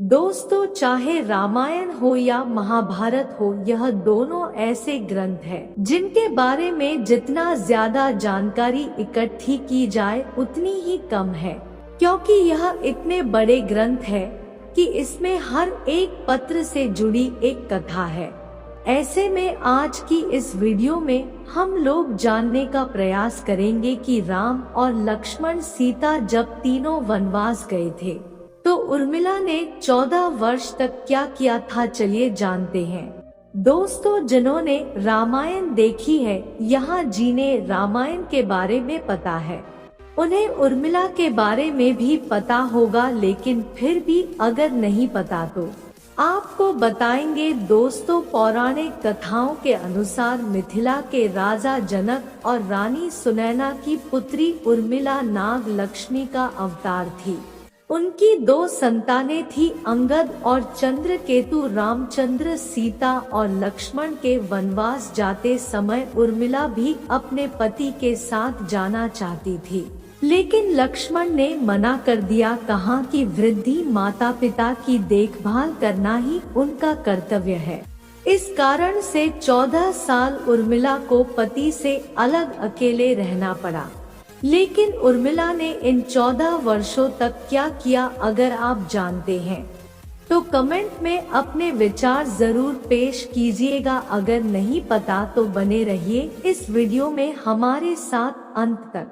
दोस्तों, चाहे रामायण हो या महाभारत हो, यह दोनों ऐसे ग्रंथ हैं जिनके बारे में जितना ज्यादा जानकारी इकट्ठी की जाए उतनी ही कम है, क्योंकि यह इतने बड़े ग्रंथ है कि इसमें हर एक पत्र से जुड़ी एक कथा है। ऐसे में आज की इस वीडियो में हम लोग जानने का प्रयास करेंगे कि राम और लक्ष्मण सीता जब तीनों वनवास गए थे तो उर्मिला ने 14 वर्ष तक क्या किया था। चलिए जानते हैं। दोस्तों, जिन्होंने रामायण देखी है, यहाँ जिन्हें रामायण के बारे में पता है, उन्हें उर्मिला के बारे में भी पता होगा, लेकिन फिर भी अगर नहीं पता तो आपको बताएंगे। दोस्तों, पौराणिक कथाओं के अनुसार मिथिला के राजा जनक और रानी सुनैना की पुत्री उर्मिला नाग लक्ष्मी का अवतार थी। उनकी 2 संतानें थी, अंगद और चंद्रकेतु। रामचंद्र सीता और लक्ष्मण के वनवास जाते समय उर्मिला भी अपने पति के साथ जाना चाहती थी, लेकिन लक्ष्मण ने मना कर दिया। कहा कि वृद्धि माता पिता की देखभाल करना ही उनका कर्तव्य है। इस कारण से 14 साल उर्मिला को पति से अलग अकेले रहना पड़ा। लेकिन उर्मिला ने इन 14 वर्षों तक क्या किया, अगर आप जानते हैं तो कमेंट में अपने विचार जरूर पेश कीजिएगा। अगर नहीं पता तो बने रहिए इस वीडियो में हमारे साथ अंत तक।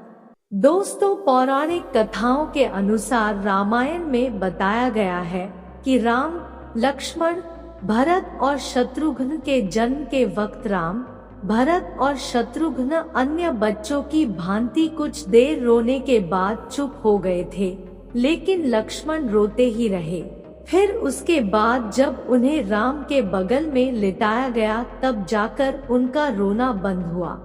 दोस्तों, पौराणिक कथाओं के अनुसार रामायण में बताया गया है कि राम, लक्ष्मण, भरत और शत्रुघ्न के जन्म के वक्त राम, भरत और शत्रुघ्न अन्य बच्चों की भांति कुछ देर रोने के बाद चुप हो गए थे, लेकिन लक्ष्मण रोते ही रहे। फिर उसके बाद जब उन्हें राम के बगल में लिटाया गया तब जाकर उनका रोना बंद हुआ।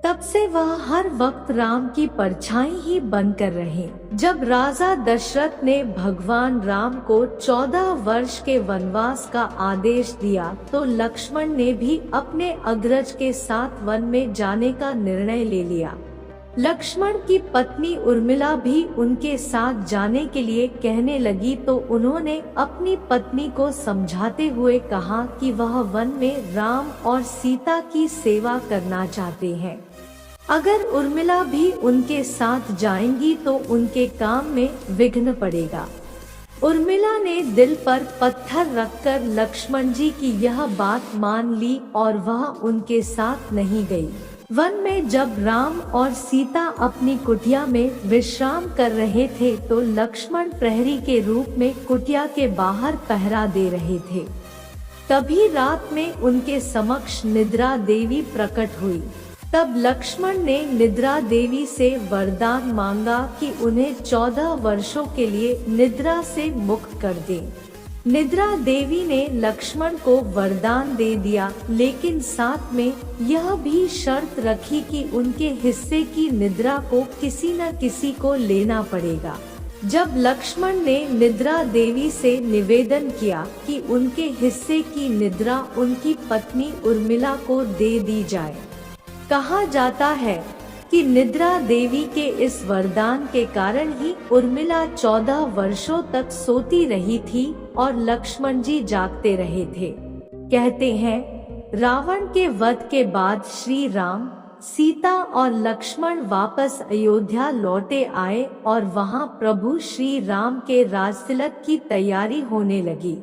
तब से वह हर वक्त राम की परछाई ही बनकर रहे। जब राजा दशरथ ने भगवान राम को 14 वर्ष के वनवास का आदेश दिया तो लक्ष्मण ने भी अपने अग्रज के साथ वन में जाने का निर्णय ले लिया। लक्ष्मण की पत्नी उर्मिला भी उनके साथ जाने के लिए कहने लगी तो उन्होंने अपनी पत्नी को समझाते हुए कहा कि वह वन में राम और सीता की सेवा करना चाहते हैं। अगर उर्मिला भी उनके साथ जाएंगी तो उनके काम में विघ्न पड़ेगा। उर्मिला ने दिल पर पत्थर रखकर लक्ष्मण जी की यह बात मान ली और वह उनके साथ नहीं गई। वन में जब राम और सीता अपनी कुटिया में विश्राम कर रहे थे तो लक्ष्मण प्रहरी के रूप में कुटिया के बाहर पहरा दे रहे थे। तभी रात में उनके समक्ष निद्रा देवी प्रकट हुई। तब लक्ष्मण ने निद्रा देवी से वरदान मांगा कि उन्हें 14 वर्षों के लिए निद्रा से मुक्त कर दें। निद्रा देवी ने लक्ष्मण को वरदान दे दिया, लेकिन साथ में यह भी शर्त रखी कि उनके हिस्से की निद्रा को किसी न किसी को लेना पड़ेगा। जब लक्ष्मण ने निद्रा देवी से निवेदन किया कि उनके हिस्से की निद्रा उनकी पत्नी उर्मिला को दे दी जाए। कहा जाता है कि निद्रा देवी के इस वरदान के कारण ही उर्मिला 14 वर्षों तक सोती रही थी और लक्ष्मण जी जागते रहे थे। कहते हैं, रावण के वध के बाद श्री राम, सीता और लक्ष्मण वापस अयोध्या लौटे आए और वहां प्रभु श्री राम के राजतिलक की तैयारी होने लगी।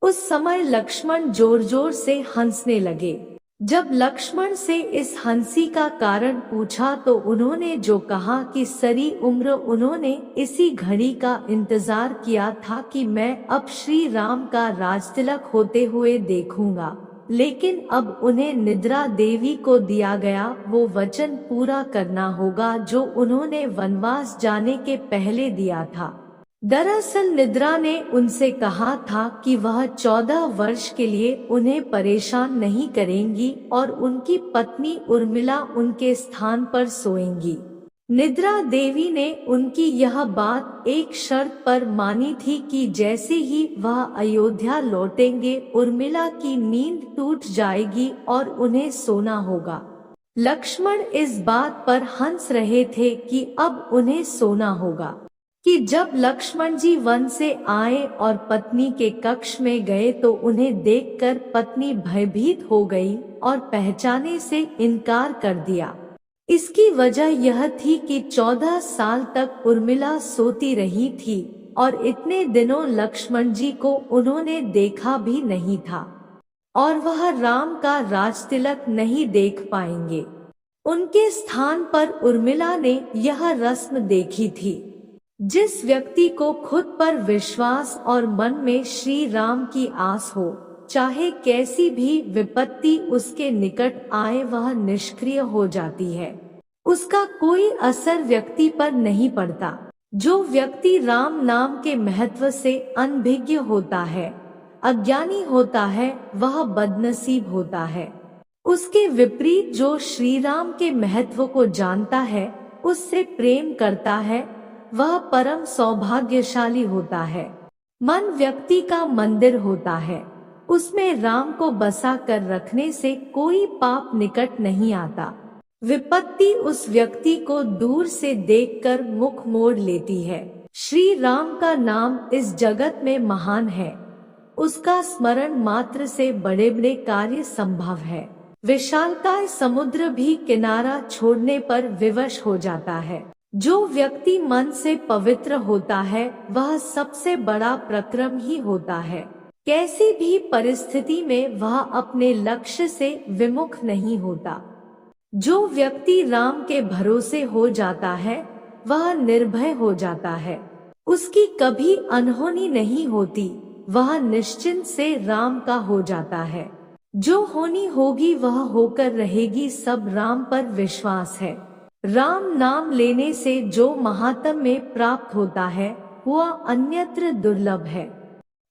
उस समय लक्ष्मण जोर जोर से हंसने लगे। जब लक्ष्मण से इस हंसी का कारण पूछा तो उन्होंने जो कहा कि सारी उम्र उन्होंने इसी घड़ी का इंतजार किया था कि मैं अब श्री राम का राजतिलक होते हुए देखूंगा, लेकिन अब उन्हें निद्रा देवी को दिया गया वो वचन पूरा करना होगा जो उन्होंने वनवास जाने के पहले दिया था। दरअसल निद्रा ने उनसे कहा था कि वह 14 वर्ष के लिए उन्हें परेशान नहीं करेंगी और उनकी पत्नी उर्मिला उनके स्थान पर सोएंगी। निद्रा देवी ने उनकी यह बात एक शर्त पर मानी थी कि जैसे ही वह अयोध्या लौटेंगे उर्मिला की नींद टूट जाएगी और उन्हें सोना होगा। लक्ष्मण इस बात पर हंस रहे थे कि अब उन्हें सोना होगा, कि जब लक्ष्मण जी वन से आए और पत्नी के कक्ष में गए तो उन्हें देखकर पत्नी भयभीत हो गई और पहचाने से इनकार कर दिया। इसकी वजह यह थी कि 14 साल तक उर्मिला सोती रही थी और इतने दिनों लक्ष्मण जी को उन्होंने देखा भी नहीं था और वह राम का राजतिलक नहीं देख पाएंगे। उनके स्थान पर उर्मिला ने यह रस्म देखी थी। जिस व्यक्ति को खुद पर विश्वास और मन में श्री राम की आस हो, चाहे कैसी भी विपत्ति उसके निकट आए वह निष्क्रिय हो जाती है, उसका कोई असर व्यक्ति पर नहीं पड़ता। जो व्यक्ति राम नाम के महत्व से अनभिज्ञ होता है, अज्ञानी होता है, वह बदनसीब होता है। उसके विपरीत जो श्री राम के महत्व को जानता है, उससे प्रेम करता है, वह परम सौभाग्यशाली होता है। मन व्यक्ति का मंदिर होता है, उसमें राम को बसा कर रखने से कोई पाप निकट नहीं आता। विपत्ति उस व्यक्ति को दूर से देखकर मुख मोड़ लेती है। श्री राम का नाम इस जगत में महान है, उसका स्मरण मात्र से बड़े बड़े कार्य संभव है। विशालकाय समुद्र भी किनारा छोड़ने पर विवश हो जाता है। जो व्यक्ति मन से पवित्र होता है वह सबसे बड़ा प्रक्रम ही होता है। कैसी भी परिस्थिति में वह अपने लक्ष्य से विमुख नहीं होता। जो व्यक्ति राम के भरोसे हो जाता है वह निर्भय हो जाता है, उसकी कभी अनहोनी नहीं होती, वह निश्चिंत से राम का हो जाता है। जो होनी होगी वह होकर रहेगी, सब राम पर विश्वास है। राम नाम लेने से जो महात्म्य प्राप्त होता है वह अन्यत्र दुर्लभ है।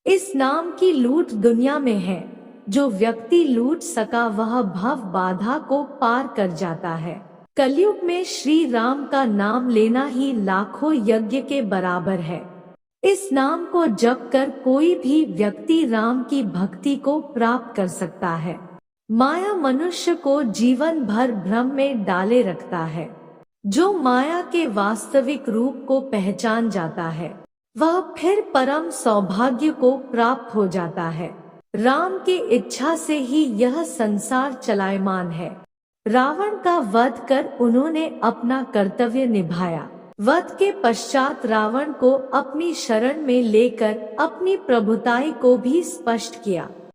इस नाम की लूट दुनिया में है, जो व्यक्ति लूट सका वह भव बाधा को पार कर जाता है। कलयुग में श्री राम का नाम लेना ही लाखों यज्ञ के बराबर है। इस नाम को जप कर कोई भी व्यक्ति राम की भक्ति को प्राप्त कर सकता है। माया मनुष्य को जीवन भर भ्रम में डाले रखता है। जो माया के वास्तविक रूप को पहचान जाता है वह फिर परम सौभाग्य को प्राप्त हो जाता है। राम की इच्छा से ही यह संसार चलायमान है। रावण का वध कर उन्होंने अपना कर्तव्य निभाया। वध के पश्चात रावण को अपनी शरण में लेकर अपनी प्रभुताई को भी स्पष्ट किया।